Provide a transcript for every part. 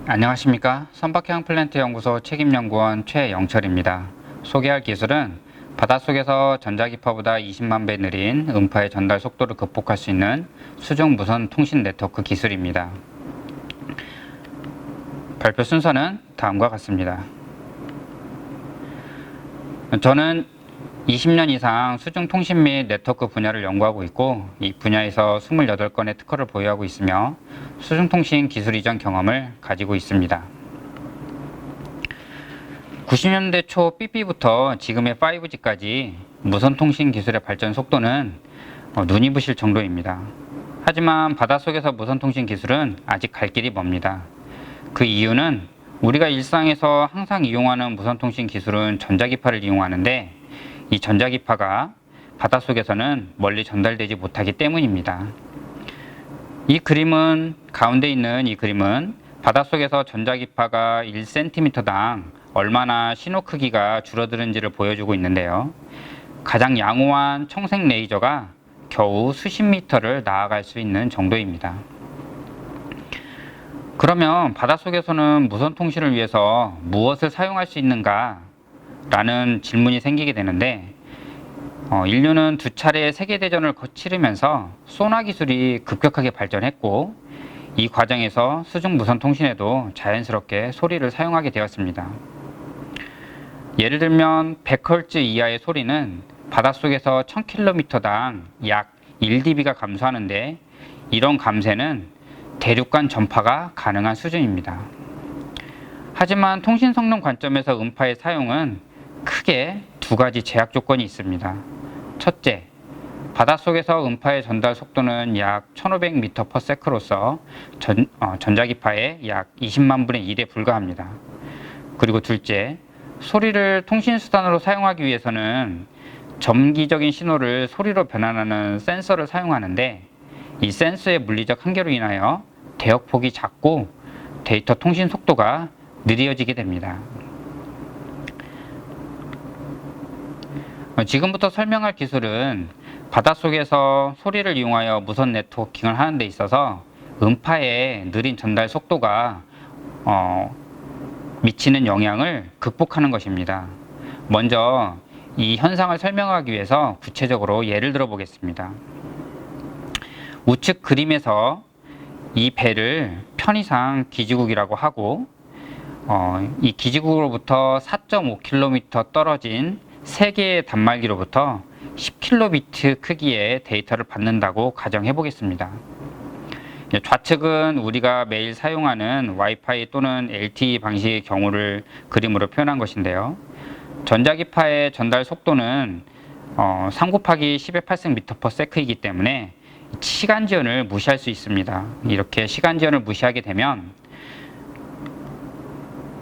안녕하십니까. 선박형 플랜트 연구소 책임연구원 최영철입니다. 소개할 기술은 바닷속에서 전자기파보다 20만 배 느린 음파의 전달 속도를 극복할 수 있는 수중 무선 통신 네트워크 기술입니다. 발표 순서는 다음과 같습니다. 저는 20년 이상 수중 통신 및 네트워크 분야를 연구하고 있고, 이 분야에서 28건의 특허를 보유하고 있으며 수중 통신 기술 이전 경험을 가지고 있습니다. 90년대 초 삐삐부터 지금의 5G까지 무선 통신 기술의 발전 속도는 눈이 부실 정도입니다. 하지만 바닷속에서 무선 통신 기술은 아직 갈 길이 멉니다. 그 이유는 우리가 일상에서 항상 이용하는 무선 통신 기술은 전자기파를 이용하는데, 이 전자기파가 바닷속에서는 멀리 전달되지 못하기 때문입니다. 가운데 있는 이 그림은 바닷속에서 전자기파가 1cm당 얼마나 신호 크기가 줄어드는지를 보여주고 있는데요. 가장 양호한 청색 레이저가 겨우 수십 미터를 나아갈 수 있는 정도입니다. 그러면 바닷속에서는 무선 통신을 위해서 무엇을 사용할 수 있는가? 라는 질문이 생기게 되는데, 인류는 두 차례의 세계대전을 치르면서 소나 기술이 급격하게 발전했고, 이 과정에서 수중 무선 통신에도 자연스럽게 소리를 사용하게 되었습니다. 예를 들면 100Hz 이하의 소리는 바닷속에서 1000km당 약 1dB가 감소하는데, 이런 감쇄는 대륙 간 전파가 가능한 수준입니다. 하지만 통신 성능 관점에서 음파의 사용은 크게 두 가지 제약 조건이 있습니다. 첫째, 바닷속에서 음파의 전달 속도는 약 1500m/s로서 전자기파의 약 20만 분의 1에 불과합니다. 그리고 둘째, 소리를 통신수단으로 사용하기 위해서는 점기적인 신호를 소리로 변환하는 센서를 사용하는데, 이 센서의 물리적 한계로 인하여 대역폭이 작고 데이터 통신 속도가 느려지게 됩니다. 지금부터 설명할 기술은 바닷속에서 소리를 이용하여 무선 네트워킹을 하는 데 있어서 음파의 느린 전달 속도가 미치는 영향을 극복하는 것입니다. 먼저 이 현상을 설명하기 위해서 구체적으로 예를 들어 보겠습니다. 우측 그림에서 이 배를 편의상 기지국이라고 하고, 이 기지국으로부터 4.5km 떨어진 3개의 단말기로부터 10kbit 크기의 데이터를 받는다고 가정해 보겠습니다. 좌측은 우리가 매일 사용하는 와이파이 또는 LTE 방식의 경우를 그림으로 표현한 것인데요. 전자기파의 전달 속도는 3 곱하기 10의 8승/m이기 때문에 시간 지연을 무시할 수 있습니다. 이렇게 시간 지연을 무시하게 되면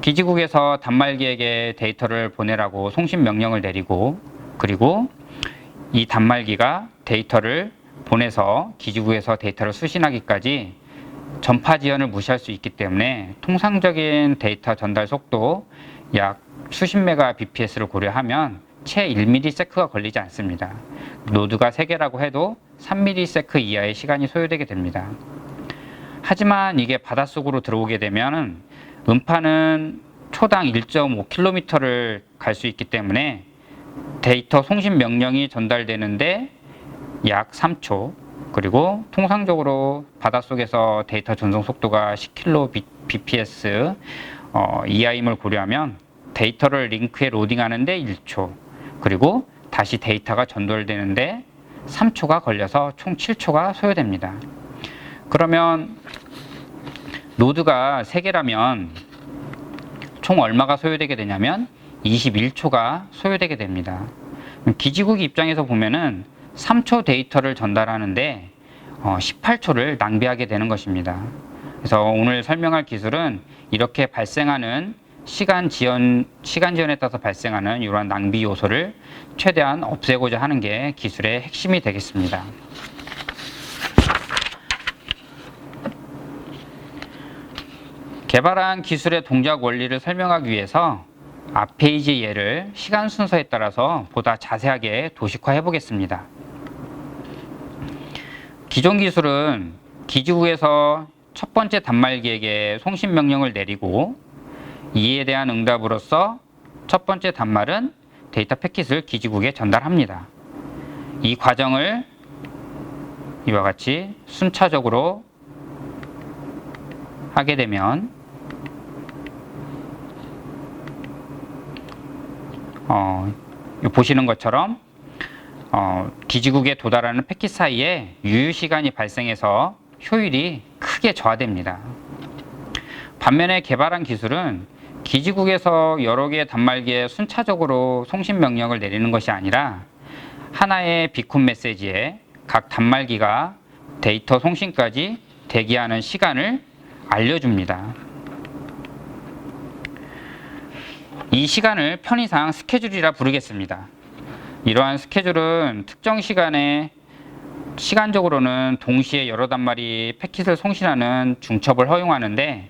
기지국에서 단말기에게 데이터를 보내라고 송신 명령을 내리고, 그리고 이 단말기가 데이터를 보내서 기지국에서 데이터를 수신하기까지 전파 지연을 무시할 수 있기 때문에 통상적인 데이터 전달 속도 약 수십 메가 bps를 고려하면 채 1ms가 걸리지 않습니다. 노드가 3개라고 해도 3ms 이하의 시간이 소요되게 됩니다. 하지만 이게 바닷속으로 들어오게 되면 음파는 초당 1.5km를 갈 수 있기 때문에 데이터 송신 명령이 전달되는데 약 3초, 그리고 통상적으로 바닷속에서 데이터 전송 속도가 10kbps 이하임을 고려하면 데이터를 링크에 로딩하는데 1초, 그리고 다시 데이터가 전달되는데 3초가 걸려서 총 7초가 소요됩니다. 그러면 노드가 3개라면 총 얼마가 소요되게 되냐면 21초가 소요되게 됩니다. 기지국 입장에서 보면은 3초 데이터를 전달하는데 18초를 낭비하게 되는 것입니다. 그래서 오늘 설명할 기술은 이렇게 발생하는 시간 지연에 따라서 발생하는 이러한 낭비 요소를 최대한 없애고자 하는 게 기술의 핵심이 되겠습니다. 개발한 기술의 동작 원리를 설명하기 위해서 앞 페이지 예를 시간 순서에 따라서 보다 자세하게 도식화해 보겠습니다. 기존 기술은 기지국에서 첫 번째 단말기에게 송신 명령을 내리고 이에 대한 응답으로서 첫 번째 단말은 데이터 패킷을 기지국에 전달합니다. 이 과정을 이와 같이 순차적으로 하게 되면 보시는 것처럼 기지국에 도달하는 패킷 사이에 유효시간이 발생해서 효율이 크게 저하됩니다. 반면에 개발한 기술은 기지국에서 여러 개의 단말기에 순차적으로 송신 명령을 내리는 것이 아니라 하나의 비콘 메시지에 각 단말기가 데이터 송신까지 대기하는 시간을 알려줍니다. 이 시간을 편의상 스케줄이라 부르겠습니다. 이러한 스케줄은 특정 시간에 시간적으로는 동시에 여러 단말이 패킷을 송신하는 중첩을 허용하는데,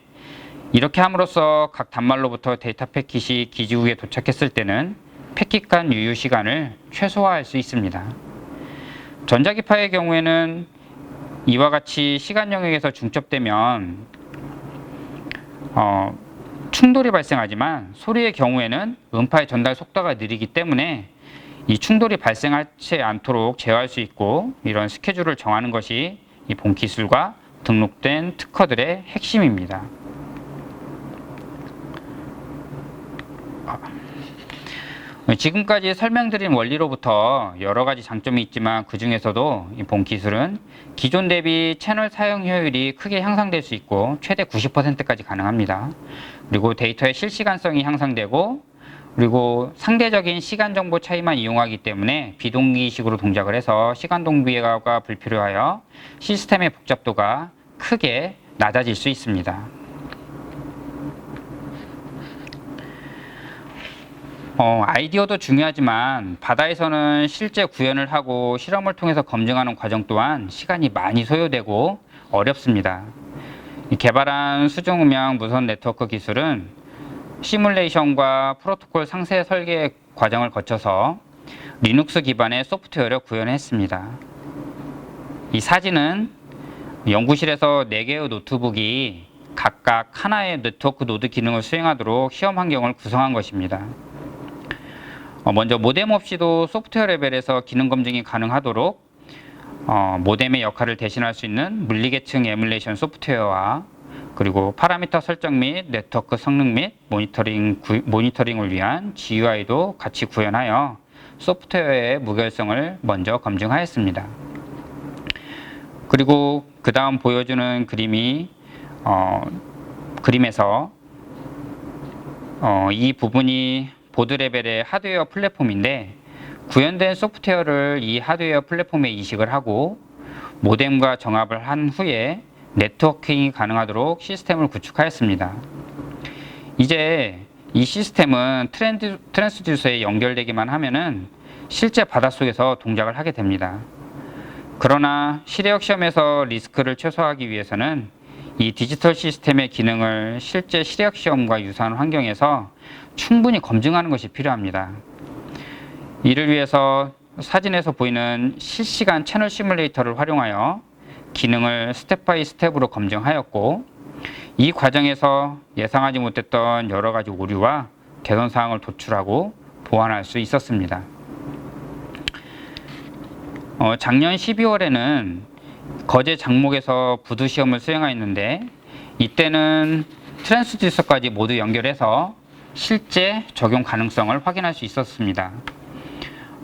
이렇게 함으로써 각 단말로부터 데이터 패킷이 기지국에 도착했을 때는 패킷 간 유효 시간을 최소화할 수 있습니다. 전자기파의 경우에는 이와 같이 시간 영역에서 중첩되면 충돌이 발생하지만 소리의 경우에는 음파의 전달 속도가 느리기 때문에 이 충돌이 발생하지 않도록 제어할 수 있고, 이런 스케줄을 정하는 것이 이 본 기술과 등록된 특허들의 핵심입니다. 지금까지 설명드린 원리로부터 여러 가지 장점이 있지만 그 중에서도 이 본 기술은 기존 대비 채널 사용 효율이 크게 향상될 수 있고 최대 90%까지 가능합니다. 그리고 데이터의 실시간성이 향상되고, 그리고 상대적인 시간 정보 차이만 이용하기 때문에 비동기식으로 동작을 해서 시간 동기화가 불필요하여 시스템의 복잡도가 크게 낮아질 수 있습니다. 아이디어도 중요하지만 바다에서는 실제 구현을 하고 실험을 통해서 검증하는 과정 또한 시간이 많이 소요되고 어렵습니다. 개발한 수중음향 무선 네트워크 기술은 시뮬레이션과 프로토콜 상세 설계 과정을 거쳐서 리눅스 기반의 소프트웨어를 구현했습니다. 이 사진은 연구실에서 4개의 노트북이 각각 하나의 네트워크 노드 기능을 수행하도록 시험 환경을 구성한 것입니다. 먼저 모뎀 없이도 소프트웨어 레벨에서 기능 검증이 가능하도록 모뎀의 역할을 대신할 수 있는 물리계층 에뮬레이션 소프트웨어와, 그리고 파라미터 설정 및 네트워크 성능 및 모니터링을 위한 GUI도 같이 구현하여 소프트웨어의 무결성을 먼저 검증하였습니다. 그리고 그 다음 보여주는 그림에서 이 부분이 보드 레벨의 하드웨어 플랫폼인데, 구현된 소프트웨어를 이 하드웨어 플랫폼에 이식을 하고 모뎀과 정합을 한 후에 네트워킹이 가능하도록 시스템을 구축하였습니다. 이제 이 시스템은 트랜스듀서에 연결되기만 하면은 실제 바닷속에서 동작을 하게 됩니다. 그러나 실외역 시험에서 리스크를 최소화하기 위해서는 이 디지털 시스템의 기능을 실제 실외역 시험과 유사한 환경에서 충분히 검증하는 것이 필요합니다. 이를 위해서 사진에서 보이는 실시간 채널 시뮬레이터를 활용하여 기능을 스텝 바이 스텝으로 검증하였고, 이 과정에서 예상하지 못했던 여러 가지 오류와 개선 사항을 도출하고 보완할 수 있었습니다. 작년 12월에는 거제 장목에서 부두 시험을 수행하였는데, 이때는 트랜스듀서까지 모두 연결해서 실제 적용 가능성을 확인할 수 있었습니다.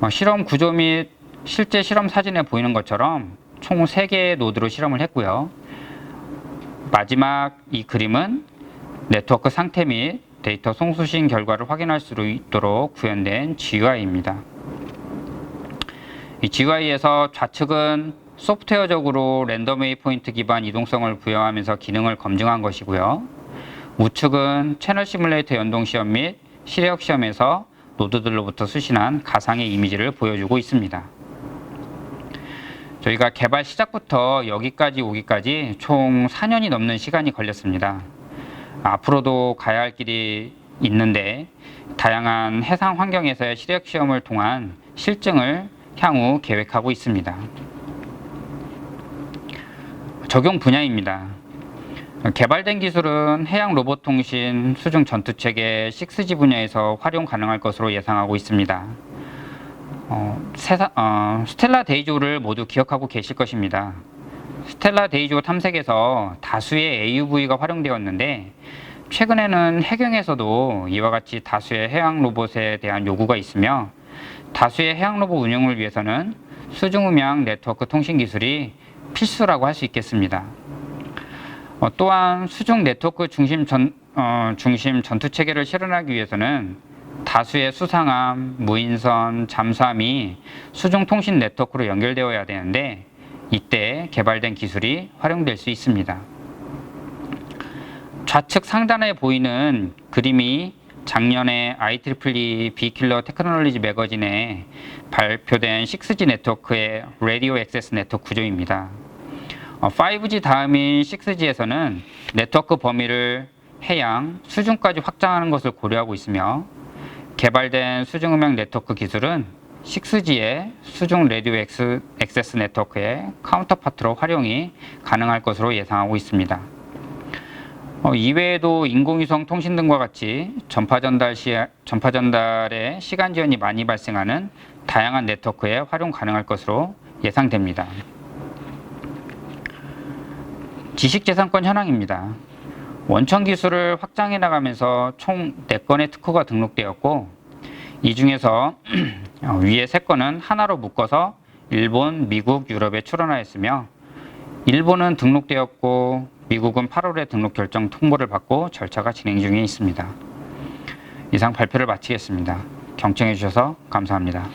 실험 구조 및 실제 실험 사진에 보이는 것처럼 총 3개의 노드로 실험을 했고요. 마지막 이 그림은 네트워크 상태 및 데이터 송수신 결과를 확인할 수 있도록 구현된 GUI입니다. 이 GUI에서 좌측은 소프트웨어적으로 랜덤 웨이포인트 기반 이동성을 부여하면서 기능을 검증한 것이고요. 우측은 채널 시뮬레이터 연동 시험 및 실외역 시험에서 노드들로부터 수신한 가상의 이미지를 보여주고 있습니다. 저희가 개발 시작부터 여기까지 오기까지 총 4년이 넘는 시간이 걸렸습니다. 앞으로도 가야 할 길이 있는데, 다양한 해상 환경에서의 실외역 시험을 통한 실증을 향후 계획하고 있습니다. 적용 분야입니다. 개발된 기술은 해양 로봇 통신, 수중 전투 체계, 6G 분야에서 활용 가능할 것으로 예상하고 있습니다. 스텔라 데이조를 모두 기억하고 계실 것입니다. 스텔라 데이조 탐색에서 다수의 AUV가 활용되었는데 최근에는 해경에서도 이와 같이 다수의 해양 로봇에 대한 요구가 있으며 다수의 해양 로봇 운용을 위해서는 수중음향 네트워크 통신 기술이 필수라고 할 수 있겠습니다. 또한 수중 네트워크 중심 전투 체계를 실현하기 위해서는 다수의 수상함, 무인선, 잠수함이 수중 통신 네트워크로 연결되어야 되는데 이때 개발된 기술이 활용될 수 있습니다. 좌측 상단에 보이는 그림이 작년에 IEEE 비킬러 테크놀로지 매거진에 발표된 6G 네트워크의 라디오 액세스 네트워크 구조입니다. 5G 다음인 6G에서는 네트워크 범위를 해양, 수중까지 확장하는 것을 고려하고 있으며 개발된 수중음향 네트워크 기술은 6G의 수중 라디오 액세스 네트워크의 카운터파트로 활용이 가능할 것으로 예상하고 있습니다. 이외에도 인공위성 통신 등과 같이 전파 전달의 시간 지연이 많이 발생하는 다양한 네트워크에 활용 가능할 것으로 예상됩니다. 지식재산권 현황입니다. 원천 기술을 확장해 나가면서 총 4건의 특허가 등록되었고 이 중에서 위에 3건은 하나로 묶어서 일본, 미국, 유럽에 출원하였으며 일본은 등록되었고 미국은 8월에 등록 결정 통보를 받고 절차가 진행 중에 있습니다. 이상 발표를 마치겠습니다. 경청해 주셔서 감사합니다.